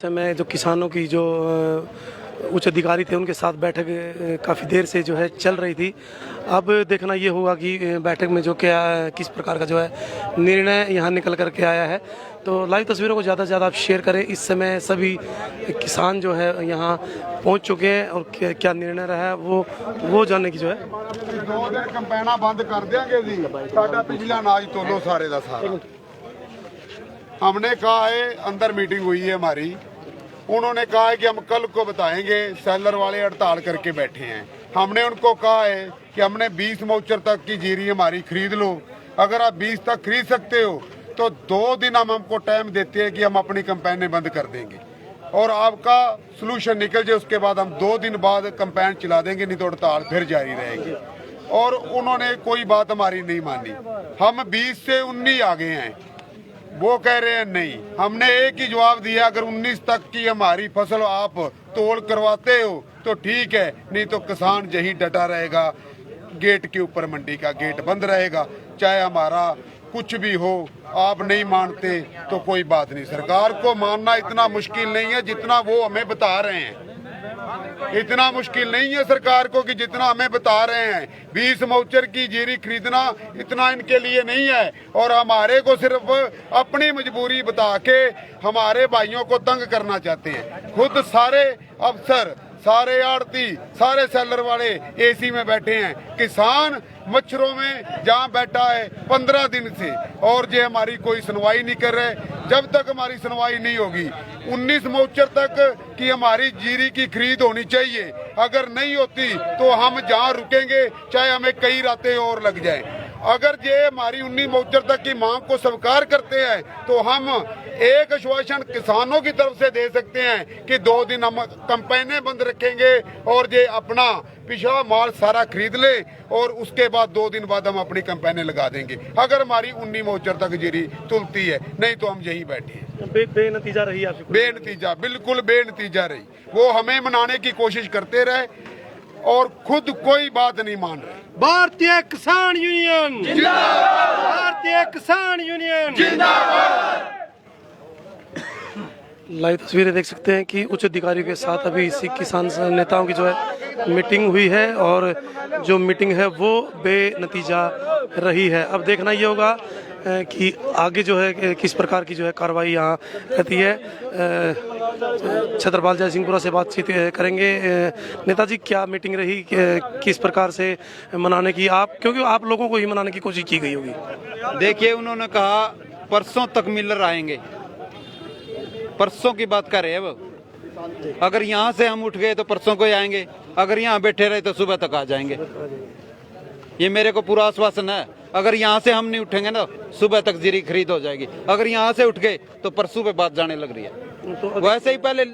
समय जो किसानों की जो उच्च अधिकारी थे उनके साथ बैठक काफ़ी देर से जो है चल रही थी। अब देखना ये होगा कि बैठक में जो क्या किस प्रकार का जो है निर्णय यहाँ निकल कर के आया है। तो लाइव तस्वीरों को ज़्यादा से ज़्यादा आप शेयर करें। इस समय सभी किसान जो है यहाँ पहुँच चुके हैं और क्या निर्णय रहा है वो जानने की जो है 2 दिन कंपेना बंद कर देंगे जी। साडा पिछला अनाज तोलो सारे का सारा। हमने कहा है, अंदर मीटिंग हुई है हमारी, उन्होंने कहा है कि हम कल को बताएंगे। सेलर वाले हड़ताल करके बैठे हैं। हमने उनको कहा है कि हमने 20 मार्च तक की जीरी हमारी खरीद लो। अगर आप 20 तक खरीद सकते हो तो 2 दिन हम हमको टाइम देते हैं कि हम अपनी कंपेने बंद कर देंगे और आपका सोल्यूशन निकल जाए। उसके बाद हम 2 दिन बाद कंपेन चला देंगे, नहीं तो हड़ताल फिर जारी रहेगी। और उन्होंने कोई बात हमारी नहीं मानी। हम 20 से 19 आ गए हैं, वो कह रहे हैं नहीं। हमने एक ही जवाब दिया, अगर 19 तक की हमारी फसल आप तोड़ करवाते हो तो ठीक है, नहीं तो किसान यही डटा रहेगा। गेट के ऊपर मंडी का गेट बंद रहेगा, चाहे हमारा कुछ भी हो। आप नहीं मानते तो कोई बात नहीं। सरकार को मानना इतना मुश्किल नहीं है जितना वो हमें बता रहे हैं। इतना मुश्किल नहीं है सरकार को कि जितना हमें बता रहे हैं। 20 मार्च की जीरी खरीदना इतना इनके लिए नहीं है और हमारे को सिर्फ अपनी मजबूरी बता के हमारे भाइयों को तंग करना चाहते हैं। खुद सारे अफसर, सारे आड़ती, सारे सेलर वाले एसी में बैठे हैं। किसान मच्छरों में जहाँ बैठा है 15 दिन से, और ये हमारी कोई सुनवाई नहीं कर रहे। जब तक हमारी सुनवाई नहीं होगी 19 मार्च तक की हमारी जीरी की खरीद होनी चाहिए। अगर नहीं होती तो हम जहाँ रुकेंगे चाहे हमें कई रातें और लग जाएं। अगर ये हमारी 19 मार्च तक की मांग को स्वीकार करते हैं तो हम एक आश्वासन किसानों की तरफ से दे सकते हैं कि 2 दिन हम कंपेनें बंद रखेंगे और ये अपना पिछड़ा माल सारा खरीद ले और उसके बाद 2 दिन बाद हम अपनी कंपेनें लगा देंगे। अगर हमारी 19 मार्च तक जीरी तुलती है, नहीं तो हम यही बैठे हैं। बेनतीजा रही आपकी? बेनतीजा, बिल्कुल बेनतीजा रही। वो हमें मनाने की कोशिश करते रहे और खुद कोई बात नहीं मान रहे। भारतीय किसान यूनियन जिंदाबाद! भारतीय किसान यूनियन जिंदाबाद! लाइव तस्वीरें देख सकते हैं कि उच्च अधिकारियों के साथ अभी इसी किसान नेताओं की जो है मीटिंग हुई है और जो मीटिंग है वो बेनतीजा रही है। अब देखना ये होगा कि आगे जो है किस प्रकार की जो है कार्रवाई यहाँ रहती है। छत्रपाल जयसिंहपुरा से बातचीत करेंगे। नेताजी, क्या मीटिंग रही, किस प्रकार से मनाने की आप, क्योंकि आप लोगों को ही मनाने की कोशिश की गई होगी? देखिए, उन्होंने कहा परसों तक मिलर आएंगे। परसों की बात कर रहे हैं वो। अगर यहाँ से हम उठ गए तो परसों को ही आएंगे, अगर यहाँ बैठे रहे तो सुबह तक आ जाएंगे। ये मेरे को पूरा आश्वासन है। अगर यहाँ से हम नहीं उठेंगे ना, सुबह तक जीरी खरीद हो जाएगी। अगर यहाँ से उठ गए तो परसों पे बात जाने लग रही है। तो वैसे ही पहले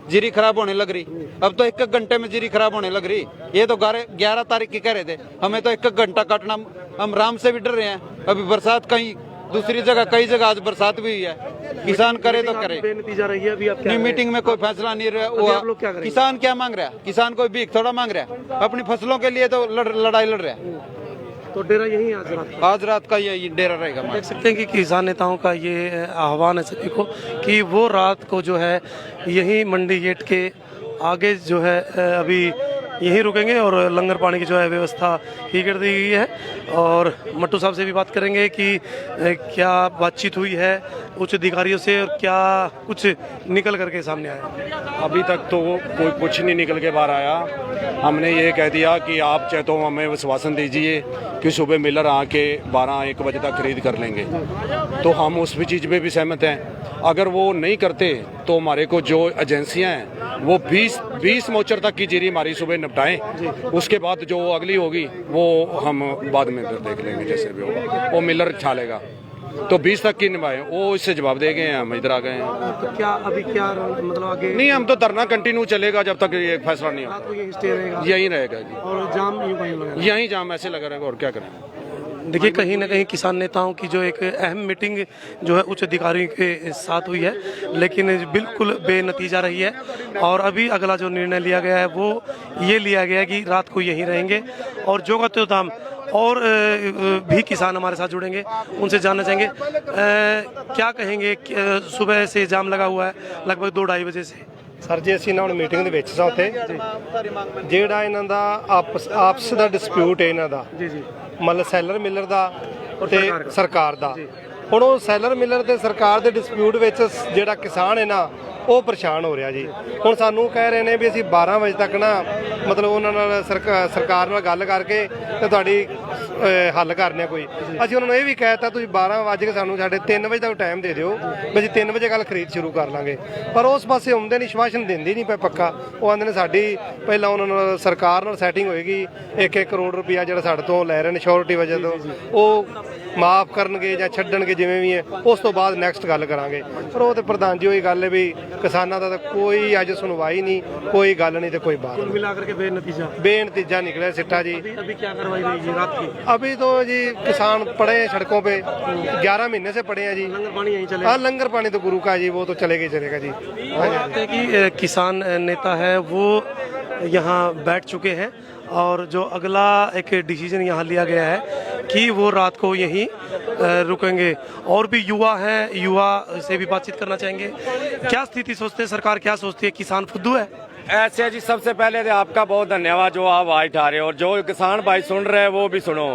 जीरी खराब होने लग रही, अब तो 1 घंटे में जीरी खराब होने लग रही। ये तो 11 तारीख की कह रहे थे, हमें तो 1 घंटा काटना, हम राम से भी डर रहे हैं। अभी बरसात कहीं दूसरी जगह, कई जगह आज बरसात भी हुई है। किसान करे तो करे। बेनतीजा रही है। अभी आप नहीं, मीटिंग में कोई फैसला नहीं हुआ। किसान क्या मांग रहा है? किसान कोई भीख थोड़ा मांग रहा है। अपनी फसलों के लिए तो लड़ाई लड़ रहा है। तो डेरा यही आज रात का ये डेरा रहेगा। देख सकते हैं कि किसान नेताओं का ये आह्वान है सभी को कि वो रात को जो है यही मंडी गेट के आगे जो है अभी यहीं रुकेंगे और लंगर पानी की जो है व्यवस्था ही कर दी गई है। और मट्टू साहब से भी बात करेंगे कि क्या बातचीत हुई है उच्च अधिकारियों से और क्या कुछ निकल करके सामने आया। अभी तक तो कोई कुछ नहीं निकल के बाहर आया। हमने ये कह दिया कि आप चाहे तो हमें विश्वासन दीजिए कि सुबह मिलर आके 12-1 बजे तक खरीद कर लेंगे, तो हम उस भी चीज़ पे भी सहमत हैं। अगर वो नहीं करते तो हमारे को जो एजेंसियां हैं वो 20 मार्च तक की जीरी हमारी सुबह निपटाएं। उसके बाद जो अगली होगी वो हम बाद में फिर देख लेंगे, जैसे भी होगा वो मिलर छालेगा। तो 20 तक की निभाए, वो इससे जवाब दे गए हैं, हम इधर आ गए हैं। तो क्या अभी क्या मतलब आगे? नहीं, हम तो धरना कंटिन्यू चलेगा जब तक ये फैसला नहीं होगा। यही रहेगा जी। और जाम यही जाम ऐसे लगा रहेगा, और क्या करें। देखिए, कहीं ना कहीं किसान नेताओं की जो एक अहम मीटिंग जो है उच्च अधिकारियों के साथ हुई है, लेकिन बिल्कुल बेनतीजा रही है। और अभी अगला जो निर्णय लिया गया है वो ये लिया गया है कि रात को यहीं रहेंगे और जो का त्यों दाम और भी किसान हमारे साथ जुड़ेंगे, उनसे जानना चाहेंगे क्या कहेंगे। सुबह से जाम लगा हुआ है लगभग 2-2:30 बजे से। ਸਰ ਜੀ ਅਸੀਂ ਨਾ ਹੁਣ ਮੀਟਿੰਗ ਦੇ ਵਿੱਚ ਸਾਂ ਉੱਥੇ ਜਿਹੜਾ ਇਹਨਾਂ ਦਾ ਆਪਸ ਦਾ ਡਿਸਪਿਊਟ ਹੈ ਇਹਨਾਂ ਦਾ जी जी ਮਤਲਬ ਸੈਲਰ ਮਿਲਰ ਦਾ ਤੇ ਸਰਕਾਰ ਦਾ। ਹੁਣ ਉਹ ਸੈਲਰ ਮਿਲਰ ਤੇ ਸਰਕਾਰ ਦੇ ਡਿਸਪਿਊਟ ਵਿੱਚ ਜਿਹੜਾ ਕਿਸਾਨ ਹੈ ਨਾ ਉਹ ਪਰੇਸ਼ਾਨ ਹੋ ਰਿਹਾ ਜੀ। ਹੁਣ ਸਾਨੂੰ ਕਹਿ ਰਹੇ ਨੇ ਵੀ ਅਸੀਂ 12 ਵਜੇ ਤੱਕ ਨਾ ਮਤਲਬ ਉਹਨਾਂ ਨਾਲ ਸਰਕਾਰ ਨਾਲ ਗੱਲ ਕਰਕੇ ਤੇ ਤੁਹਾਡੀ ਹੱਲ ਕਰਨੇ ਆ ਕੋਈ। ਅਸੀਂ ਉਹਨਾਂ ਨੂੰ ਇਹ ਵੀ ਕਹਿਤਾ ਤੁਸੀਂ 12 ਵਜੇ ਸਾਨੂੰ ਸਾਡੇ 3 ਵਜੇ ਤੱਕ ਟਾਈਮ ਦੇ ਦਿਓ ਵੀ ਅਸੀਂ 3 ਵਜੇ ਕੱਲ ਖਰੀਦ ਸ਼ੁਰੂ ਕਰ ਲਾਂਗੇ। ਪਰ ਉਸ ਪਾਸੇ ਆਉਂਦੇ ਨਹੀਂ, ਸ਼ਵਾਸ਼ਨ ਦਿੰਦੇ ਨਹੀਂ ਪਏ ਪੱਕਾ। ਉਹ ਆਂਦੇ ਨੇ ਸਾਡੀ ਪਹਿਲਾਂ ਉਹਨਾਂ ਨਾਲ ਸਰਕਾਰ ਨਾਲ ਸੈਟਿੰਗ ਹੋਏਗੀ, 1-1 ਕਰੋੜ ਰੁਪਇਆ ਜਿਹੜਾ ਸਾਡੇ ਤੋਂ ਲੈ ਰਹੇ ਨੇ ਸ਼ੋਰਟੀ ਵਜ੍ਹਾ ਤੋਂ ਉਹ ਮਾਫ ਕਰਨਗੇ ਜਾਂ ਛੱਡਣਗੇ ਜਿਵੇਂ ਵੀ ਹੈ, ਉਸ ਤੋਂ ਬਾਅਦ ਨੈਕਸਟ ਗੱਲ ਕਰਾਂਗੇ। ਪਰ ਉਹ ਤੇ ਪ੍ਰਧਾਨ ਜੀ ਉਹੀ ਗੱਲ ਹੈ ਵੀ किसानों का तो कोई अज सुनवाई नहीं, कोई गल नहीं तो कोई बात नहीं। मिलाकर के बेनतीजा निकले सिट्टा जी। अभी क्या कार्रवाई हुई जी रात की? अभी तो जी किसान पड़े हैं सड़कों पे, 11 महीने से पड़े हैं जी। लंगर पानी यहीं चले? हाँ, लंगर पानी तो गुरु का जी, वो तो चलेगा ही चलेगा जी। कि किसान नेता है वो यहाँ बैठ चुके हैं और जो अगला एक डिसीजन यहाँ लिया गया है कि वो रात को यहीं रुकेंगे। और भी युवा हैं, युवा से भी बातचीत करना चाहेंगे। क्या स्थिति सोचते हैं, सरकार क्या सोचती है, किसान फुद्दू है? ऐसे जी सबसे पहले तो आपका बहुत धन्यवाद जो आप आवाज उठा रहे हो और जो किसान भाई सुन रहे हैं वो भी सुनो।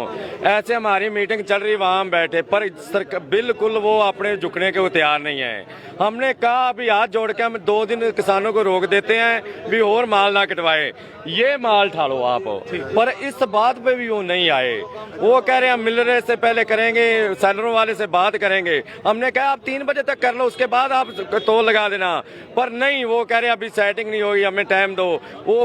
ऐसे हमारी मीटिंग चल रही वहाँ हम बैठे पर बिल्कुल वो अपने झुकने के तैयार नहीं है। हमने कहा अभी हाथ जोड़ के हम 2 दिन किसानों को रोक देते हैं भी और माल ना कटवाए, ये माल ठालो आप। पर इस बात पे भी वो नहीं आए। वो कह रहे हैं हम मिल रहे से पहले करेंगे, सैलरों वाले से बात करेंगे। हमने कहा आप 3 बजे तक कर लो, उसके बाद आप तोल लगा देना। पर नहीं, वो कह रहे हैं अभी सेटिंग नहीं होगी, हमें टाइम दो। वो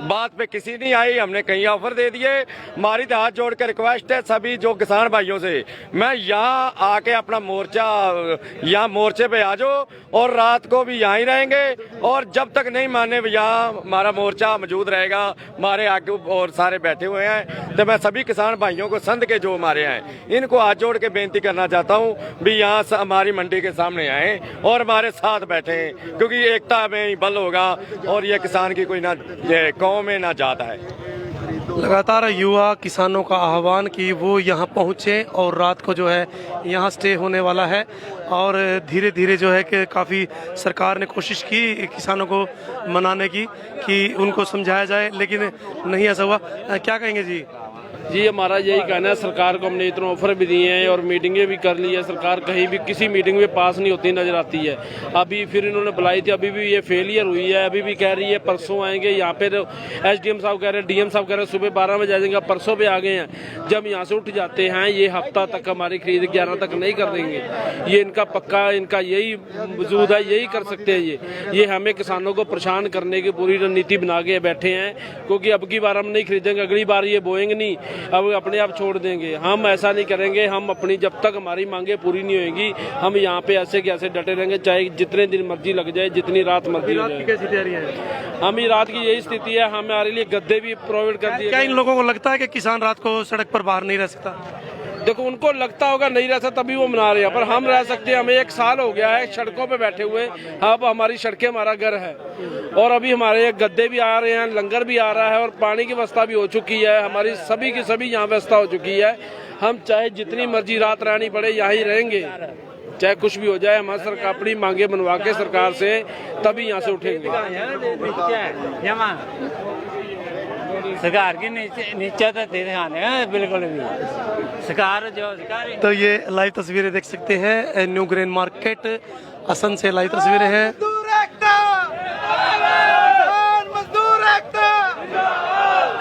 बात पे किसी नहीं आई। हमने कहीं ऑफर दे दिए। हमारी तो हाथ जोड़ कर रिक्वेस्ट है सभी जो किसान भाइयों से, मैं यहाँ आके अपना मोर्चा यहाँ मोर्चे पे आ जाओ और रात को भी यहाँ ही रहेंगे और जब तक नहीं माने यहाँ हमारा मोर्चा मौजूद रहेगा। हमारे आगे और सारे बैठे हुए हैं तो मैं सभी किसान भाइयों को संध के जो हमारे हैं इनको हाथ जोड़ के बेनती करना चाहता हूँ भी यहाँ हमारी मंडी के सामने आए और हमारे साथ बैठे, क्योंकि एकता में ही बल होगा और ये किसान की कोई ना कौम में ना जाता है। लगातार युवा किसानों का आह्वान कि वो यहाँ पहुँचे और रात को जो है यहाँ स्टे होने वाला है। और धीरे धीरे जो है कि काफ़ी सरकार ने कोशिश की किसानों को मनाने की कि उनको समझाया जाए, लेकिन नहीं ऐसा हुआ। क्या कहेंगे जी? जी हमारा यही कहना है, सरकार को हमने इतने ऑफर भी दिए हैं और मीटिंगें भी कर ली है। सरकार कहीं भी किसी मीटिंग में पास नहीं होती नजर आती है। अभी फिर इन्होंने बुलाई थी, अभी भी ये फेलियर हुई है। अभी भी कह रही है परसों आएंगे। यहाँ पे SDM साहब कह रहे हैं, DM साहब कह रहे हैं सुबह 12 बजे आ जाएंगे, परसों पे आ गए हैं। जब यहाँ से उठ जाते हैं ये हफ्ता तक हमारी खरीद 11 तक नहीं कर देंगे। ये इनका पक्का इनका यही वजूद है, यही कर सकते हैं। ये हमें किसानों को परेशान करने की पूरी रणनीति बना के बैठे हैं, क्योंकि अब की बार हम नहीं खरीदेंगे, अगली बार ये बोएंगे नहीं, अब अपने आप छोड़ देंगे। हम ऐसा नहीं करेंगे। हम अपनी जब तक हमारी मांगे पूरी नहीं होंगी हम यहाँ पे ऐसे के ऐसे डटे रहेंगे, चाहे जितने दिन मर्जी लग जाए, जितनी रात मर्जी लग जाए। कैसी तैयारी है? हम रात की यही स्थिति है। हमारे लिए गद्दे भी प्रोवाइड कर दिए। क्या इन लोगों को लगता है कि किसान रात को सड़क पर बाहर नहीं रह सकता? देखो उनको लगता होगा नहीं रह सकता तभी वो मना रहे हैं, पर हम रह सकते हैं। हमें 1 साल हो गया है सड़कों पे बैठे हुए। अब हमारी सड़कें हमारा घर है और अभी हमारे गद्दे भी आ रहे हैं, लंगर भी आ रहा है और पानी की व्यवस्था भी हो चुकी है। हमारी सभी की सभी यहाँ व्यवस्था हो चुकी है। हम चाहे जितनी मर्जी रात रहनी पड़े यहाँ ही रहेंगे, चाहे कुछ भी हो जाए। हमारी सरकार अपनी मांगे बनवा के सरकार से तभी यहाँ से उठेंगे। सरकार की नीचे तो दिखाने बिल्कुल भी सरकार जो सरकार। तो ये लाइव तस्वीरें देख सकते हैं, न्यू ग्रेन मार्केट असम से लाइव तस्वीरें हैं।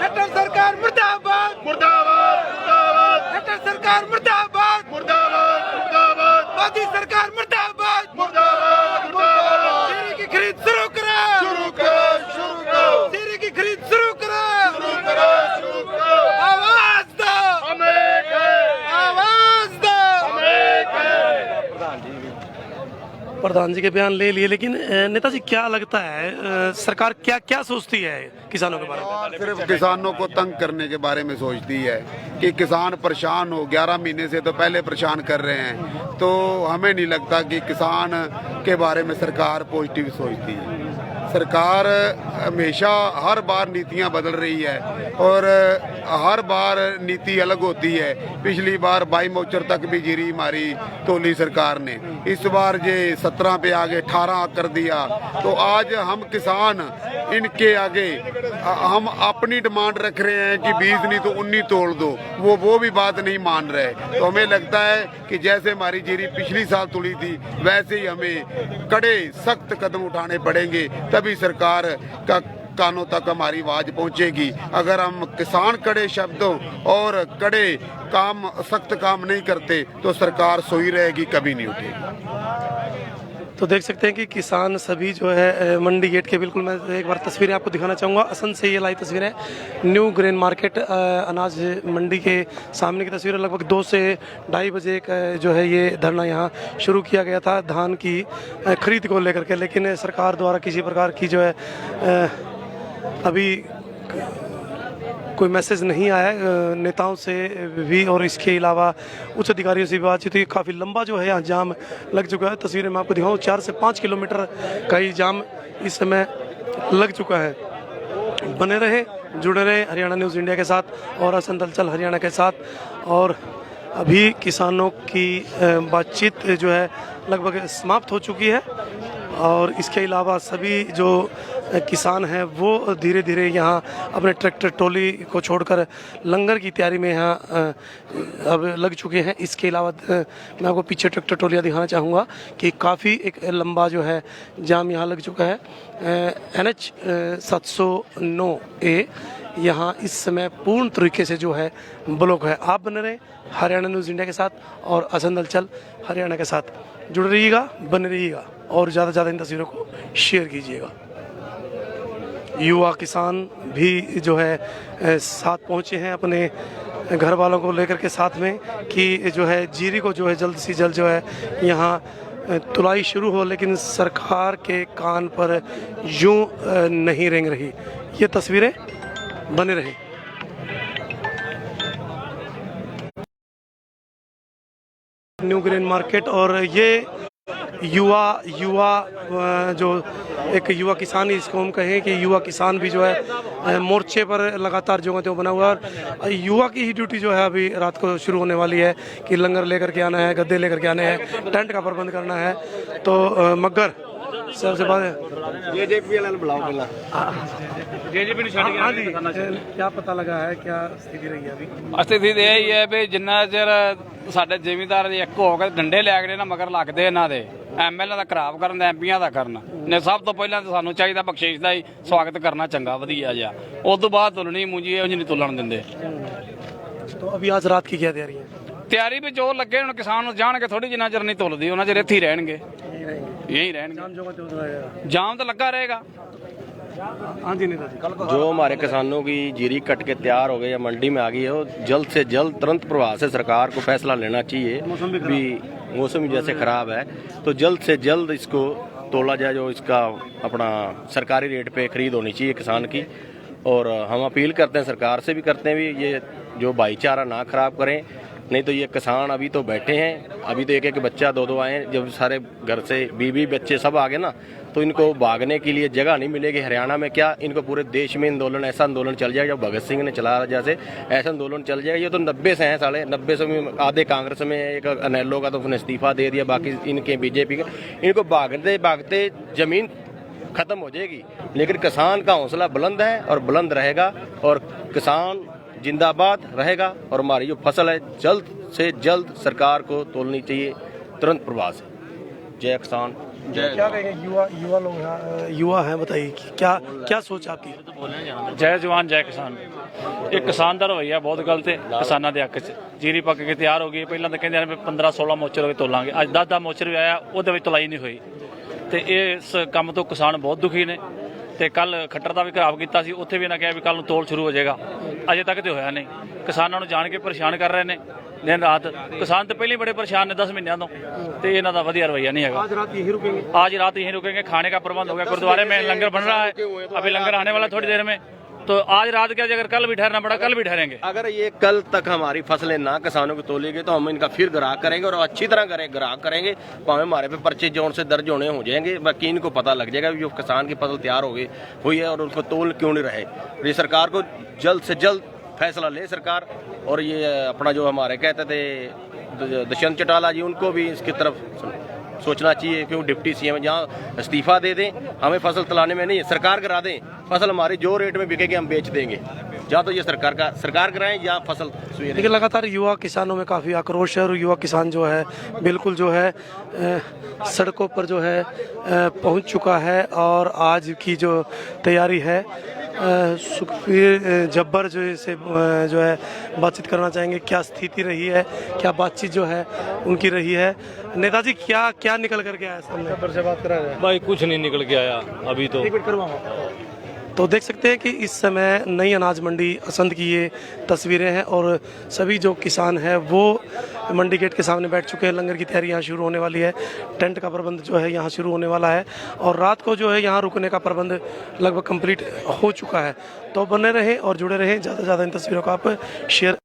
खट्टर सरकार मुर्दाबाद, मुर्दाबाद, मुर्दाबाद। खट्टर सरकार मुर्दाबाद, मुर्दाबाद, मुर्दाबाद। मोदी सरकार मुर्दाबाद, मुर्दाबाद, मुर्दाबाद। जीरी की खरीद शुरू करो, शुरू करो, शुरू करो। जीरी की खरीद शुरू करो, शुरू करो, शुरू करो। आवाज दो, हम एक हैं। आवाज दो, हम एक हैं। प्रधान जी के बयान ले लिए, लेकिन नेताजी क्या लगता है सरकार क्या क्या सोचती है किसानों के बारे में? सिर्फ किसानों को तंग करने के बारे में सोचती है कि किसान परेशान हो, 11 महीने से तो पहले परेशान कर रहे हैं, तो हमें नहीं लगता कि किसान के बारे में सरकार पॉजिटिव सोचती है। सरकार हमेशा हर बार नीतियां बदल रही है और हर बार नीति अलग होती है। पिछली बार 22 मौचर तक भी जीरी मारी तोली सरकार ने, इस बार ये 17 पे आगे 18 कर दिया। तो आज हम किसान इनके आगे हम अपनी डिमांड रख रहे हैं कि 20 नहीं तो 19 तोड़ दो, वो भी बात नहीं मान रहे। तो हमें लगता है कि जैसे हमारी जीरी पिछली साल तुली थी, वैसे ही हमें कड़े सख्त कदम उठाने पड़ेंगे, तभी सरकार का कानों तक हमारी आवाज पहुंचेगी। अगर हम किसान कड़े शब्दों और कड़े काम, सख्त काम नहीं करते तो सरकार सोई रहेगी, कभी नहीं उठेगी। तो देख सकते हैं कि किसान सभी जो है मंडी गेट के, बिल्कुल मैं एक बार तस्वीरें आपको दिखाना चाहूँगा। असम से ये लाई तस्वीरें, न्यू ग्रेन मार्केट अनाज मंडी के सामने की तस्वीरें। लगभग 2 से 2:30 बजे का जो है ये धरना यहाँ शुरू किया गया था धान की खरीद को लेकर के, लेकिन सरकार द्वारा किसी प्रकार की जो है अभी कोई मैसेज नहीं आया नेताओं से भी, और इसके अलावा उच्च अधिकारियों से भी बातचीत हुई। काफ़ी लंबा जो है यहाँ जाम लग चुका है। तस्वीरें मैं आपको दिखाऊँ, 4 से 5 किलोमीटर का ही जाम इस समय लग चुका है। बने रहे, जुड़े रहे हरियाणा न्यूज़ इंडिया के साथ और असम दलचल हरियाणा के साथ। और अभी किसानों की बातचीत जो है लगभग समाप्त हो चुकी है, और इसके अलावा सभी जो किसान हैं वो धीरे धीरे यहाँ अपने ट्रैक्टर ट्रॉली को छोड़कर लंगर की तैयारी में यहाँ अब लग चुके हैं। इसके अलावा मैं आपको पीछे ट्रैक्टर ट्रॉलियाँ दिखाना चाहूँगा कि काफ़ी एक लंबा जो है जाम यहाँ लग चुका है। NH 709A यहाँ इस समय पूर्ण तरीके से जो है ब्लॉक है। आप बने रहे हरियाणा न्यूज़ इंडिया के साथ और असम दलचल हरियाणा के साथ। जुड़े रहिएगा, बने रहिएगा और ज़्यादा से ज़्यादा इन तस्वीरों को शेयर कीजिएगा। युवा किसान भी जो है साथ पहुँचे हैं अपने घर वालों को लेकर के साथ में, कि जो है जीरी को जो है जल्द से जल्द जो है यहाँ तुलाई शुरू हो, लेकिन सरकार के कान पर यूं नहीं रेंग रही। ये तस्वीरें बने रहे। न्यू ग्रेन मार्केट, और ये युवा जो एक युवा किसान ही इसको हम कहें कि युवा किसान भी जो है मोर्चे पर लगातार जो है तो बना हुआ है। और युवा की ही ड्यूटी जो है अभी रात को शुरू होने वाली है कि लंगर लेकर के आना है, गद्दे लेकर के आने हैं, टेंट का प्रबंध करना है। तो मगर सबसे पहले क्या पता लगा है, क्या स्थिति रही है अभी? स्थिति यही है भी जिन्ना चिर ਸਾਡੇ ਜ਼ਿਮੀਂਦਾਰ ਦੇ ਇੱਕ ਹੋ ਕੇ ਡੰਡੇ ਲੈ ਕੇ ਨਾ ਮਗਰ ਲੱਗਦੇ ਇਹਨਾਂ ਦੇ ਐਮਐਲਏ ਦਾ ਖਰਾਬ ਕਰਨ ਦਾ ਐਮਪੀਆਂ ਦਾ ਕਰਨ ਨੇ। ਸਭ ਤੋਂ ਪਹਿਲਾਂ ਤਾਂ ਸਾਨੂੰ ਚਾਹੀਦਾ ਬਖਸ਼ਿਸ਼ ਦਾ ਹੀ ਸਵਾਗਤ ਕਰਨਾ ਚੰਗਾ ਵਧੀਆ ਜਿਹਾ, ਉਸ ਤੋਂ ਬਾਅਦ ਤੁਲਣੀ ਮੁੰਜੀ ਉਹ ਨਹੀਂ ਤੁਲਣ ਦਿੰਦੇ। तो अभी आज रात की क्या तैयारी है? ਤਿਆਰੀ ਵਿੱਚ ਉਹ ਲੱਗੇ ਹੁਣ ਕਿਸਾਨ ਨੂੰ ਜਾਣ ਕੇ ਥੋੜੀ ਜਿੰਨਾ ਚਿਰ ਨਹੀਂ ਤੁਲਦੀ ਉਹਨਾਂ ਚਿਰ ਇੱਥੇ ਹੀ ਰਹਿਣਗੇ, यही ਰਹਿਣਗੇ। जाम तो लगा रहेगा। हाँ जी नेता जी, जो हमारे किसानों की जीरी कट के तैयार हो गई या मंडी में आ गई है, वो जल्द से जल्द तुरंत प्रभाव से सरकार को फैसला लेना चाहिए। भी मौसम जैसे ख़राब है तो जल्द से जल्द इसको तोला जाए, जो इसका अपना सरकारी रेट पे खरीद होनी चाहिए किसान की। और हम अपील करते हैं, सरकार से भी करते हैं भी, ये जो भाईचारा ना ख़राब करें, नहीं तो ये किसान अभी तो बैठे हैं, अभी तो एक एक बच्चा 2-2 आए, जब सारे घर से 20 बच्चे सब आ गए ना, तो इनको भागने के लिए जगह नहीं मिलेगी। हरियाणा में क्या, इनको पूरे देश में आंदोलन, ऐसा आंदोलन चल जाएगा, जब भगत सिंह ने चलाया जैसे ऐसा आंदोलन चल जाएगा। ये तो 90 से हैं साले, 90 से में आधे कांग्रेस में, एक अनेलो का तो उसने इस्तीफा दे दिया, बाकी इनके बीजेपी के, इनको भागते भागते जमीन खत्म हो जाएगी। लेकिन किसान का हौसला बुलंद है और बुलंद रहेगा, और किसान जिंदाबाद रहेगा। और हमारी जो फसल है जल्द से जल्द सरकार को तोलनी चाहिए तुरंत प्रभाव से। जय किसान, क्या कहेंगे युवा लोग युवा हैं, बताइए क्या क्या सोच आपकी? जय जवान जय किसान। एक किसान का रवैया बहुत गलत है किसानों के हक च। जीरी पक के तैयार हो गई, पहले तो कहते 15-16 मोचर हो गए तोलांगे, अज 10 मोचर भी आया, वो तुलाई नहीं हुई। तो इस काम तो किसान बहुत दुखी ने। तो कल खट्टर का भी घराव किया, उत्थे भी इन्हें कहा भी कल तोल शुरू हो जाएगा, अजे तक तो होया नहीं। किसानों को जान के परेशान कर रहे हैं दिन रात। किसान तो पहले बड़े परेशान ने 10 महीनों तो इन्हों का वधिया रवैया नहीं है। आज रात यहीं रुकेंगे? आज रात यहीं रुकेंगे। खाने का प्रबंध हो गया, गुरुद्वारे में लंगर बन रहा है, अभी लंगर आने वाला थोड़ी देर में। तो आज रात के अगर कल भी ठहरना पड़ा कल भी ठहरेंगे। अगर ये कल तक हमारी फसलें ना किसानों की तोलेगी तो हम इनका फिर ग्राहक करेंगे और अच्छी तरह ग्राहक करेंगे। भावे हमारे पे पर्चे जोन से दर्ज होने हो जाएंगे, बाकी इनको पता लग जाएगा जो किसान की फसल तैयार हुई है और उसको तोल क्यों नहीं रहे। ये सरकार को जल्द से जल्द फैसला ले सरकार, और ये अपना जो हमारे कहते थे दुष्यंत चौटाला जी, उनको भी इसकी तरफ सोचना चाहिए। क्यों डिप्टी सीएम जहाँ इस्तीफा दे दें, हमें फसल तलाने में नहीं, सरकार करा दें। फसल हमारी जो रेट में बिकेगी हम बेच देंगे, या तो ये सरकार कराएं या फसल। लेकिन लगातार युवा किसानों में काफ़ी आक्रोश है और युवा किसान जो है बिल्कुल जो है सड़कों पर जो है पहुंच चुका है। और आज की जो तैयारी है सुखबीर जब्बर जो है बातचीत करना चाहेंगे, क्या स्थिति रही है, क्या बातचीत जो है उनकी रही है। नेताजी क्या निकल करके आया सामने? से बात करा रहे हैं भाई, कुछ नहीं निकल के आया अभी तो। तो देख सकते हैं कि इस समय नई अनाज मंडी असंध की ये तस्वीरें हैं और सभी जो किसान हैं वो मंडी गेट के सामने बैठ चुके हैं। लंगर की तैयारी यहाँ शुरू होने वाली है, टेंट का प्रबंध जो है यहाँ शुरू होने वाला है और रात को जो है यहाँ रुकने का प्रबंध लगभग कंप्लीट हो चुका है। तो बने रहें और जुड़े रहें, ज़्यादा से ज़्यादा इन तस्वीरों को आप शेयर।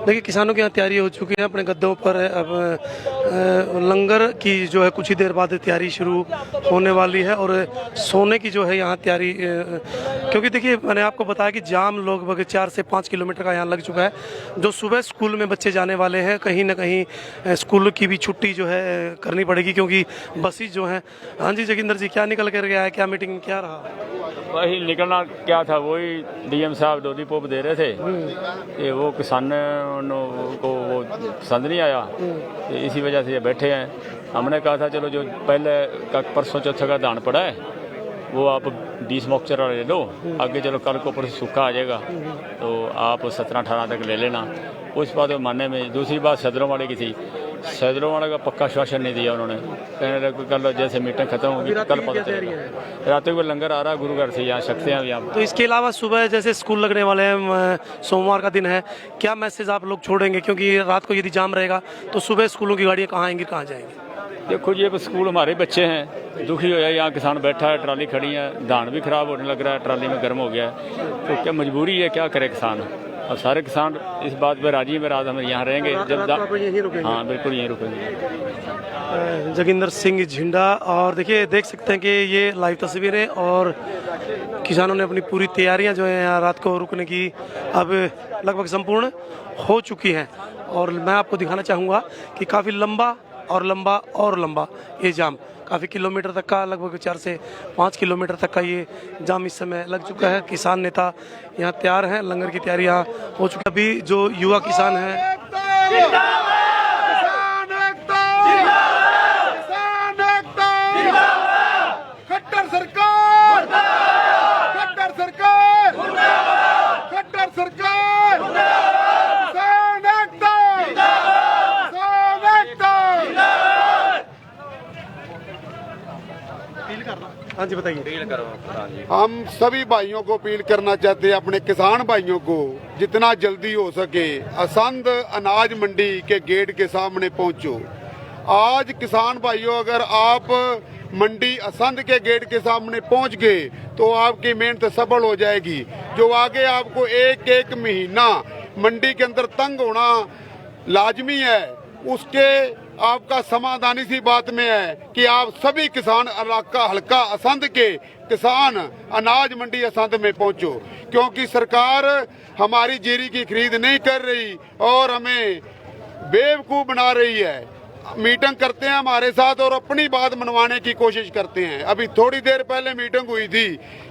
देखिए किसानों की यहाँ तैयारी हो चुकी है अपने गद्दों पर। अब लंगर की जो है कुछ ही देर बाद तैयारी शुरू होने वाली है और सोने की जो है यहाँ तैयारी, क्योंकि देखिए मैंने आपको बताया कि जाम लगभग 4 से 5 किलोमीटर का यहाँ लग चुका है। जो सुबह स्कूल में बच्चे जाने वाले हैं, कहीं ना कहीं स्कूल की भी छुट्टी जो है करनी पड़ेगी क्योंकि बसें जो हैं। हाँ जी जोगिंदर जी, क्या निकल कर गया है, क्या मीटिंग क्या रहा? वही निकलना क्या था, वही डीएम साहब डोली पोप दे रहे थे कि वो किसान को वो पसंद नहीं आया, इसी वजह से ये बैठे हैं। हमने कहा था चलो जो पहले का परसों चौथे का दान पड़ा है वो आप 20 मौकचर ले लो, आगे चलो कल को परसों सूखा आ जाएगा तो आप 17-18 तक ले लेना। उस बात को मानने में। दूसरी बात सदरों वाले की थी, सदरों वाले का पक्का आश्वासन नहीं दिया उन्होंने, कहने लगे कल जैसे मीटिंग खत्म होगी कल पता चलेगा। रात को लंगर आ रहा है गुरुघर से, यहाँ सकते हैं यहाँ। तो इसके अलावा सुबह जैसे स्कूल लगने वाले हैं, सोमवार का दिन है, क्या मैसेज आप लोग छोड़ेंगे? क्योंकि रात को यदि जाम रहेगा तो सुबह स्कूलों की गाड़ियाँ कहाँ आएंगी, कहाँ जाएंगी? देखो जी, अब स्कूल हमारे बच्चे हैं, दुखी हो जाए। यहाँ किसान बैठा है, ट्राली खड़ी है, धान भी खराब होने लग रहा है, ट्राली में गर्म हो गया है, तो क्या मजबूरी है, क्या करे किसान। अब सारे किसान इस बात पर राजी में, रात हम यहाँ रहेंगे जब हाँ बिल्कुल यहीं रुकेंगे। जोगिंदर सिंह झिंडा। और देखिए देख सकते हैं कि ये लाइव तस्वीरें और किसानों ने अपनी पूरी तैयारियां जो है यहाँ रात को रुकने की अब लगभग संपूर्ण हो चुकी हैं। और मैं आपको दिखाना चाहूँगा कि काफ़ी लंबा ये जाम, काफ़ी किलोमीटर तक का, लगभग 4 से 5 किलोमीटर तक का ये जाम इस समय लग चुका है। किसान नेता यहाँ तैयार हैं, लंगर की तैयारी यहाँ हो चुकी है। अभी जो युवा किसान हैं हाँ जी बताइए। हम सभी भाइयों को अपील करना चाहते हैं, अपने किसान भाइयों को जितना जल्दी हो सके असंध अनाज मंडी के गेट के सामने पहुंचो। आज किसान भाइयों, अगर आप मंडी असंध के गेट के सामने पहुंच गए तो आपकी मेहनत सफल हो जाएगी। जो आगे आपको एक महीना मंडी के अंदर तंग होना लाजमी है, उसके आपका समाधान इसी बात में है कि आप सभी किसान हल्का असंध के किसान अनाज मंडी असंध में पहुंचो, क्योंकि सरकार हमारी जीरी की खरीद नहीं कर रही और हमें बेवकूफ बना रही है। मीटिंग करते हैं हमारे साथ और अपनी बात मनवाने की कोशिश करते हैं। अभी थोड़ी देर पहले मीटिंग हुई थी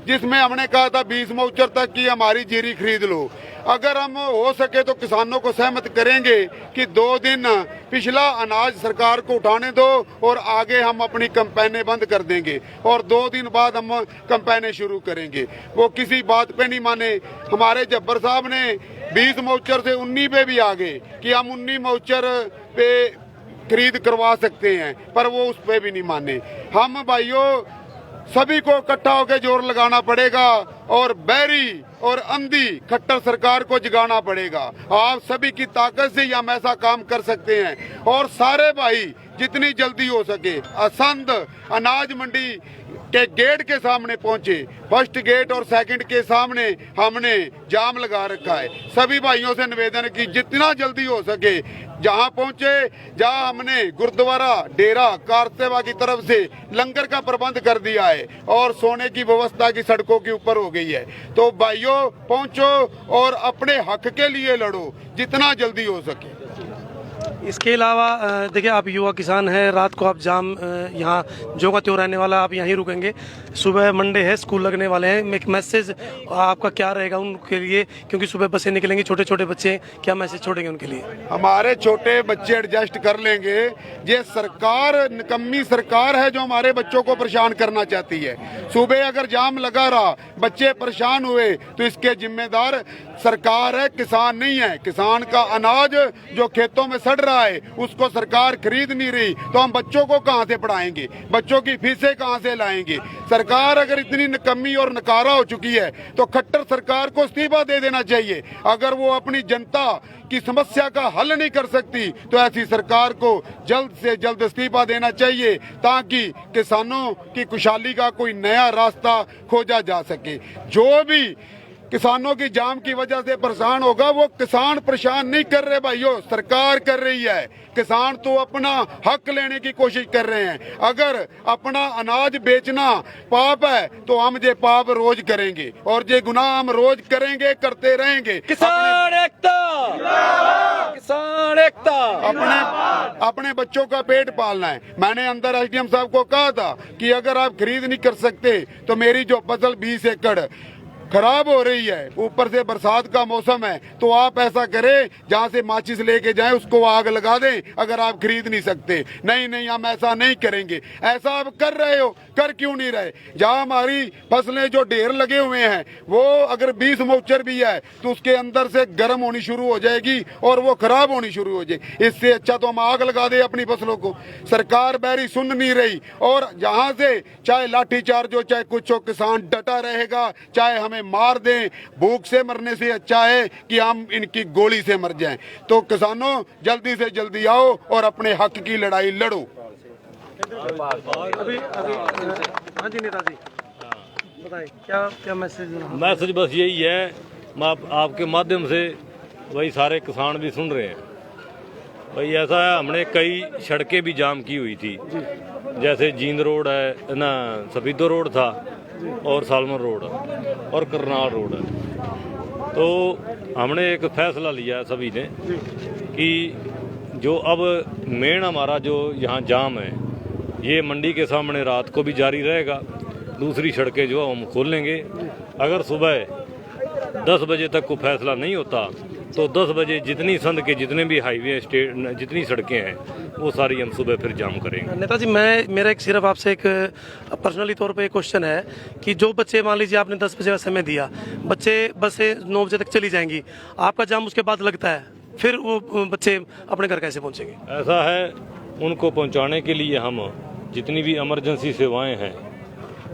जिसमें हमने कहा था 20 मौचर तक की हमारी जीरी खरीद लो। अगर हम हो सके तो किसानों को सहमत करेंगे कि 2 दिन पिछला अनाज सरकार को उठाने दो और आगे हम अपनी कैंपेनें बंद कर देंगे और 2 दिन बाद हम कैंपेनें शुरू करेंगे। वो किसी बात पे नहीं माने। हमारे जब्बर साहब ने 20 मौचर से 19 पे भी आ गए कि हम 19 मौचर पे खरीद करवा सकते हैं, पर वो उस पे भी नहीं माने। हम भाइयों सभी को इकट्ठा होकर जोर लगाना पड़ेगा और बैरी और अंधी खट्टर सरकार को जगाना पड़ेगा। आप सभी की ताकत से हम ऐसा काम कर सकते हैं और सारे भाई जितनी जल्दी हो सके असंध अनाज मंडी के गेट के सामने पहुंचे। फर्स्ट गेट और सेकंड के सामने हमने जाम लगा रखा है। सभी भाइयों से निवेदन की जितना जल्दी हो सके जहां पहुंचे, जहां हमने गुरुद्वारा डेरा कार सेवा की तरफ से लंगर का प्रबंध कर दिया है और सोने की व्यवस्था की सड़कों के ऊपर हो गई है। तो भाइयों पहुंचो और अपने हक के लिए लड़ो जितना जल्दी हो सके। इसके अलावा देखिए, आप युवा किसान हैं, रात को आप जाम यहाँ जो का त्यों रहने वाला, आप यहीं रुकेंगे। सुबह मंडे है, स्कूल लगने वाले हैं। एक मैसेज आपका क्या रहेगा उनके लिए, क्योंकि सुबह बसें निकलेंगी, छोटे छोटे बच्चे, क्या मैसेज छोड़ेंगे उनके लिए? हमारे छोटे बच्चे एडजस्ट कर लेंगे। ये सरकार निकम्मी सरकार है जो हमारे बच्चों को परेशान करना चाहती है। सुबह अगर जाम लगा रहा, बच्चे परेशान हुए, तो इसके जिम्मेदार सरकार है, किसान नहीं है। किसान का अनाज जो खेतों में सड़ रहा है उसको सरकार खरीद नहीं रही, तो हम बच्चों को कहां से पढ़ाएंगे, बच्चों की फीसें कहां से लाएंगे? सरकार अगर इतनी निकम्मी और नकारा हो चुकी है तो खट्टर सरकार को इस्तीफा दे देना चाहिए। अगर वो अपनी जनता की समस्या का हल नहीं कर सकती तो ऐसी सरकार को जल्द से जल्द इस्तीफा देना चाहिए, ताकि किसानों की खुशहाली का कोई नया रास्ता खोजा जा सके। जो भी किसानों की जाम की वजह से परेशान होगा, वो किसान परेशान नहीं कर रहे भाइयों, सरकार कर रही है। किसान तो अपना हक लेने की कोशिश कर रहे हैं। अगर अपना अनाज बेचना पाप है तो हम ये पाप रोज करेंगे और ये गुनाह हम रोज करेंगे, करते रहेंगे। किसान एकता, किसान एकता। अपने बच्चों का पेट पालना है। मैंने अंदर एसडीएम साहब को कहा था कि अगर आप खरीद नहीं कर सकते तो मेरी जो फसल 20 एकड़ खराब हो रही है, ऊपर से बरसात का मौसम है, तो आप ऐसा करें जहां से माचिस लेके जाएं उसको आग लगा दें, अगर आप खरीद नहीं सकते। नहीं नहीं, हम ऐसा नहीं करेंगे। ऐसा आप कर रहे हो, कर क्यों नहीं रहे? जहां हमारी फसलें जो ढेर लगे हुए हैं वो अगर 20 मौचर भी है तो उसके अंदर से गर्म होनी शुरू हो जाएगी और वो खराब होनी शुरू हो जाएगी। इससे अच्छा तो हम आग लगा दें अपनी फसलों को। सरकार बैरी सुन नहीं रही और जहां से चाहे लाठीचार्ज हो चाहे कुछ हो, किसान डटा रहेगा। चाहे हमें मार दें, भूख से मरने से अच्छा है कि हम इनकी गोली से मर जाएं। तो किसानों जल्दी से जल्दी आओ और अपने हक की लड़ाई लड़ो। अभी हाँ जी नेताजी बताएं, क्या मैसेज? मैसेज बस यही है, आपके माध्यम से वही सारे किसान भी सुन रहे हैं। भाई ऐसा है, हमने कई सड़कें भी जाम की हुई थी, जैसे जींद रोड है ना, सफीदो रोड था और सालमन रोड और करनाल रोड है। तो हमने एक फैसला लिया सभी ने कि जो अब मेन हमारा जो यहाँ जाम है ये मंडी के सामने रात को भी जारी रहेगा। दूसरी सड़कें जो हम खोल लेंगे। अगर सुबह 10 बजे तक को फैसला नहीं होता तो 10 बजे जितनी संध के जितने भी हाईवे स्टेट जितनी सड़कें हैं वो सारी हम सुबह फिर जाम करेंगे। नेताजी मेरा एक सिर्फ आपसे एक पर्सनली तौर पे एक क्वेश्चन है कि जो बच्चे, मान लीजिए आपने 10 बजे का समय दिया, बसें 9 बजे तक चली जाएंगी, आपका जाम उसके बाद लगता है, फिर वो बच्चे अपने घर कैसे पहुंचेंगे? ऐसा है, उनको पहुंचाने के लिए हम जितनी भी इमरजेंसी सेवाएं हैं,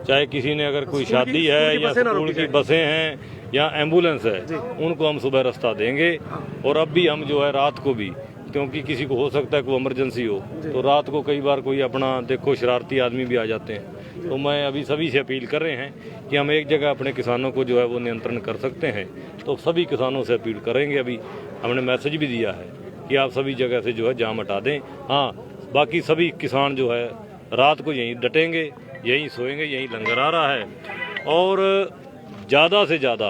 चाहे किसी ने अगर कोई शादी है या स्कूल की बसें हैं या एम्बुलेंस है, उनको हम सुबह रास्ता देंगे। और अब भी हम जो है रात को भी, क्योंकि किसी को हो सकता है कोई इमरजेंसी हो, तो रात को कई बार कोई अपना देखो शरारती आदमी भी आ जाते हैं। तो मैं अभी सभी से अपील कर रहे हैं कि हम एक जगह अपने किसानों को जो है वो नियंत्रण कर सकते हैं, तो सभी किसानों से अपील करेंगे। अभी हमने मैसेज भी दिया है कि आप सभी जगह से जो है जाम हटा दें। हाँ, बाकी सभी किसान जो है रात को यहीं डटेंगे, यहीं सोएंगे, यहीं लंगर आ रहा है। और ज़्यादा से ज़्यादा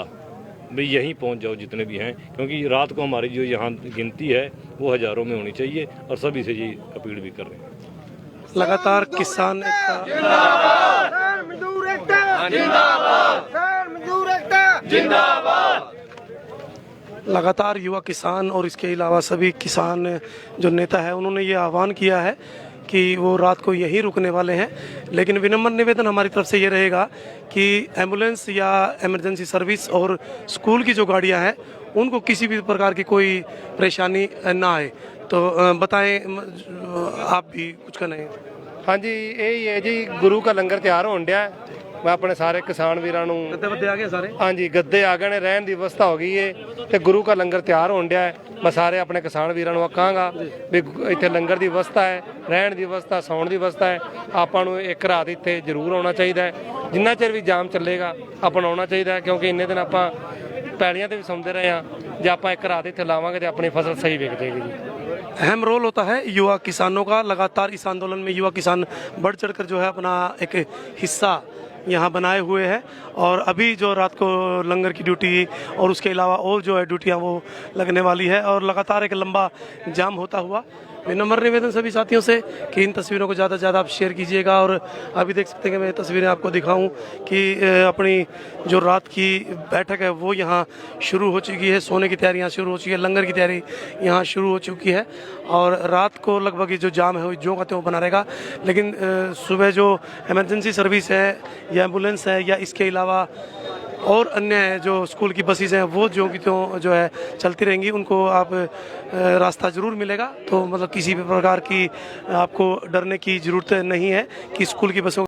भाई यहीं पहुंच जाओ जितने भी हैं, क्योंकि रात को हमारी जो यहाँ गिनती है वो हज़ारों में होनी चाहिए और सभी से ये अपील भी कर रहे हैं। लगातार किसान लगातार युवा किसान और इसके अलावा सभी किसान जो नेता है उन्होंने ये आह्वान किया है कि वो रात को यहीं रुकने वाले हैं। लेकिन विनम्र निवेदन हमारी तरफ से ये रहेगा कि एम्बुलेंस या इमरजेंसी सर्विस और स्कूल की जो गाड़ियां हैं उनको किसी भी प्रकार की कोई परेशानी ना आए। तो बताएं, आप भी कुछ कहना है? हाँ जी, यही है जी, गुरु का लंगर तैयार होने डਿਆ ਮੈਂ ਆਪਣੇ ਸਾਰੇ ਕਿਸਾਨ ਵੀਰਾਂ ਨੂੰ गद्दे आ गए सारे। ਹਾਂਜੀ ਗੱਦੇ ਆ ਗਏ ਨੇ, ਰਹਿਣ ਦੀ ਵਿਵਸਥਾ ਹੋ ਗਈ ਏ ਤੇ ਗੁਰੂ ਘਰ ਲੰਗਰ ਤਿਆਰ ਹੋਣ ਡਿਆ ਹੈ। ਮੈਂ ਸਾਰੇ ਆਪਣੇ ਕਿਸਾਨ ਵੀਰਾਂ ਨੂੰ ਕਹਾਂਗਾ ਵੀ ਇੱਥੇ ਲੰਗਰ ਦੀ ਵਿਵਸਥਾ ਹੈ, ਰਹਿਣ ਦੀ ਵਿਵਸਥਾ, ਸੌਣ ਦੀ ਵਿਵਸਥਾ ਹੈ। ਆਪਾਂ ਨੂੰ ਇੱਕ ਰਾਤ ਇੱਥੇ ਜ਼ਰੂਰ ਆਉਣਾ ਚਾਹੀਦਾ ਹੈ। ਜਿੰਨਾ ਚਿਰ ਵੀ ਜਾਮ ਚੱਲੇਗਾ ਆਪਾਂ ਨੂੰ ਆਉਣਾ ਚਾਹੀਦਾ ਹੈ, ਕਿਉਂਕਿ ਇੰਨੇ ਦਿਨ ਆਪਾਂ ਪੈਲੀਆਂ ਤੇ ਵੀ ਸੌਂਦੇ ਰਹੇ ਹਾਂ। ਜੇ ਆਪਾਂ ਇੱਕ ਰਾਤ ਇੱਥੇ ਲਾਵਾਂਗੇ ਤੇ ਆਪਣੀ ਫਸਲ ਸਹੀ ਵਿਕ ਜਾਏਗੀ ਜੀ। अहम रोल होता है युवा किसानों का। लगातार इस आंदोलन में युवा किसान बढ़ चढ़कर जो है अपना एक हिस्सा यहाँ बनाए हुए हैं। और अभी जो रात को लंगर की ड्यूटी और उसके अलावा और जो है ड्यूटियाँ वो लगने वाली है और लगातार एक लंबा जाम होता हुआ। विनम्र निवेदन सभी साथियों से कि इन तस्वीरों को ज़्यादा से ज़्यादा आप शेयर कीजिएगा। और अभी देख सकते हैं कि मैं तस्वीरें आपको दिखाऊं कि अपनी जो रात की बैठक है वो यहाँ शुरू हो चुकी है। सोने की तैयारी यहाँ शुरू हो चुकी है, लंगर की तैयारी यहाँ शुरू हो चुकी है। और रात को लगभग ये जो जाम है वो जो का त्यों बना रहेगा। लेकिन सुबह जो इमरजेंसी सर्विस है या एम्बुलेंस है या इसके अलावा और अन्य जो स्कूल की बसेस हैं वो जो की त्यों जो है चलती रहेंगी। उनको आप रास्ता ज़रूर मिलेगा। तो मतलब किसी भी प्रकार की आपको डरने की ज़रूरत नहीं है कि स्कूल की बसों